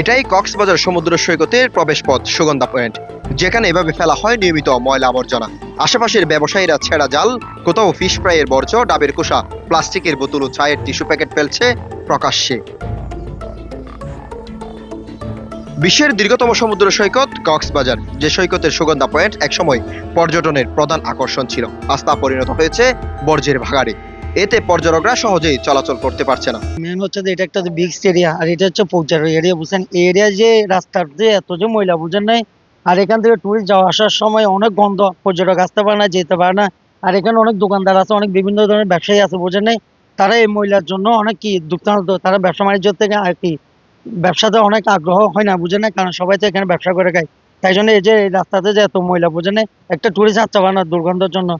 এটাই কক্সবাজার সমুদ্র সৈকতের প্রবেশ পথ সুগন্ধা পয়েন্ট, যেখানে এভাবে ফেলা হয় নিয়মিত ময়লা আবর্জনা। আশেপাশের ব্যবসায়ীরা ছেঁড়া জাল, কোথাও ফিশ ফ্রাইয়ের বর্জ্য, ডাবের খোসা, প্লাস্টিকের বোতল ও চায়ের টিস্যু প্যাকেট ফেলছে প্রকাশ্যে। বিশ্বের দীর্ঘতম সমুদ্র সৈকত কক্সবাজার, যে সৈকতের সুগন্ধা পয়েন্ট একসময় পর্যটনের প্রধান আকর্ষণ ছিল, আজ তা পরিণত হয়েছে বর্জ্যের ভাগাড়ে। এতে পর্যটকরা সহজেই চলাচল করতে পারছে না। মেন হচ্ছে যে এটা একটা বিগ এরিয়া, আর এটা হচ্ছে পৌঁছার এরিয়া, বুঝছেন? এই এরিয়া যে রাস্তার যে এত যে ময়লা, বুঝেন নাই? আর এখান থেকে টুরিস্ট যাওয়া আসার সময় অনেক গন্ধ, পর্যটক আসতে পারে না, যেতে পারে না। আর এখানে অনেক দোকানদার আছে, অনেক বিভিন্ন ধরনের ব্যবসায়ী আছে, বুঝেন নাই? তারা এই ময়লার জন্য অনেক কি দুঃখান্ত, তারা ব্যবসা বাণিজ্য থেকে আর কি ব্যবসাতে অনেক আগ্রহ হয় না, বুঝেন না? কারণ সবাই তো এখানে ব্যবসা করে খায়। তাই জন্য এই যে এই রাস্তাতে যে এত ময়লা, বুঝেন না? একটা টুরিস্ট আসতে পারে না দুর্গন্ধের জন্য।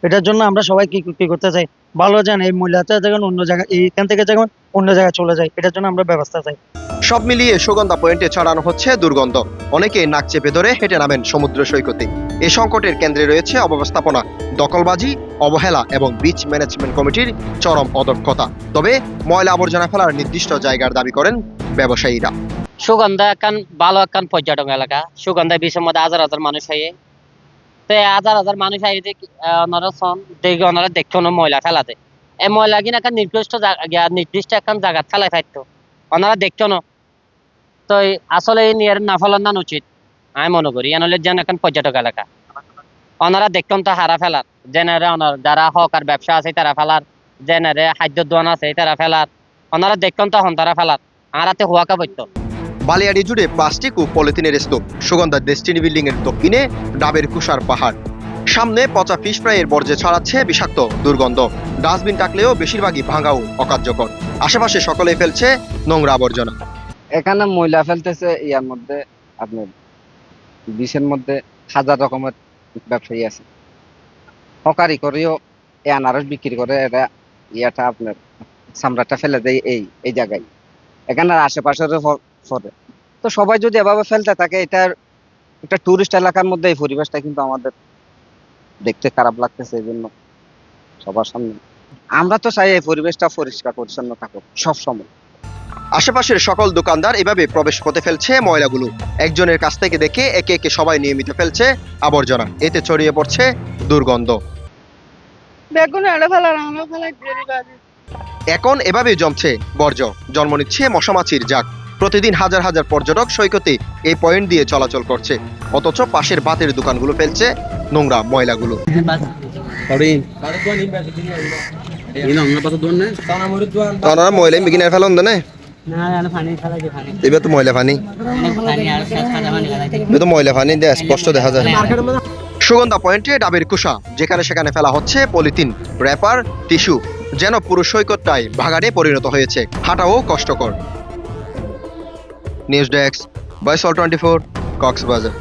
এটার জন্য আমরা সবাই কি করতে চাই, ভালো যান এই ময়লাটা যখন অন্য জায়গায়, এইখান থেকে যখন অন্য জায়গায় চলে যায়, এটার জন্য আমরা ব্যবস্থা চাই। সব মিলিয়ে সুগন্ধা পয়েন্টে ছড়ানো হচ্ছে দুর্গন্ধ। অনেকে নাক চেপে ধরে হেঁটে নামেন সমুদ্র সৈকতে। এই সংকটের কেন্দ্রে রয়েছে অব্যবস্থাপনা, দখলবাজি, অবহেলা এবং বিচ ম্যানেজমেন্ট কমিটির চরম অদক্ষতা। তবে ময়লা আবর্জনা ফেলার নির্দিষ্ট জায়গার দাবি করেন ব্যবসায়ীরা। সুগন্ধা একখান ভালো একখান পর্যটন এলাকা। সুগন্ধা বিশের মধ্যে হাজার হাজার মানুষ হয়। তো হাজার হাজার মানুষ আই ওনারা দেখে ওনারা দেখতো না ময়লা ফেলাতে। এই ময়লা কিনা একটা নির্দিষ্ট একখান জায়গা ফেলাই থাকতো, ওনারা দেখতো না। তো আসলে এই নিয়ে না ফেলানো উচিত আমি মনে করি। এনলে যেন এখন পর্যটক এলাকা, ওনারা দেখতেন তো হারা ফেলার, জেনারে ওনার যারা হকার ব্যবসা আছে তারা ফেলার, জেনারে খাদ্য দোকান আছে তারা ফেলার, ওনারা দেখতেন তখন তারা ফেলার আরাতে হুয়াকা বইত। বালিয়াড়ি জুড়ে প্লাস্টিক ও পলিথিনের স্তূপ, সুগন্ধা ডেস্টিনি বিল্ডিং এর দক্ষিণে ডাবের কুষার পাহাড়, সামনে পচা ফিশ ফ্রাইয়ের বর্জ্যে ছড়াচ্ছে বিষাক্ত দুর্গন্ধ। ডাস্টবিন থাকলেও বেশিরভাগই ভাঙা ও অকার্যকর। আশেপাশে সকলেই ফেলছে নোংরা আবর্জনা। এখানে ময়লা ফেলতেছে ইয়ার মধ্যে, আপনার বিষের মধ্যে হাজার রকমের ব্যবসায়ী আছে, হকারি করেও এই আনারস বিক্রি করে, এরা ইয়াটা আপনার চামড়াটা ফেলে দেয় এই জায়গায়, এখানে আশেপাশের পরে। তো সবাই যদি এভাবে ফেলতে থাকে, এটার একটা টুরিস্ট এলাকার মধ্যে এই পরিবেশটা কিন্তু আমাদের দেখতে খারাপ লাগতেছে। এই জন্য সবার সামনে আমরা তো চাই এই পরিবেশটা পরিষ্কার পরিচ্ছন্ন থাকুক সব সময়। আশেপাশের সকল দোকানদার এভাবে প্রবেশ পথে ফেলছে ময়লাগুলো। একজনের কাছ থেকে দেখে একে একে সবাই নিয়মিত ফেলছে আবর্জনা। এতে ছড়িয়ে পড়ছে দুর্গন্ধ। এখন এভাবেই জমছে বর্জ্য, জন্ম নিচ্ছে মশামাছির জাগ। প্রতিদিন হাজার হাজার পর্যটক সৈকতে এই পয়েন্ট দিয়ে চলাচল করছে, অথচ পাশের ভাতের দোকানগুলো ফেলছে নোংরা ময়লাগুলো। ময়লা বিকিনার ফেলন দেনে এবার তো ময়লা পানি, তো ময়লা পানি স্পষ্ট দেখা যায়। সুগন্ধা পয়েন্টে ডাবের কুষা, যেখানে সেখানে ফেলা হচ্ছে পলিথিন, র্যাপার, টিস্যু, যেন পুরো সৈকতটাই ভাগাড়ে পরিণত হয়েছে। হাঁটাও কষ্টকর। News desk, voice all 24, Cox's Bazar.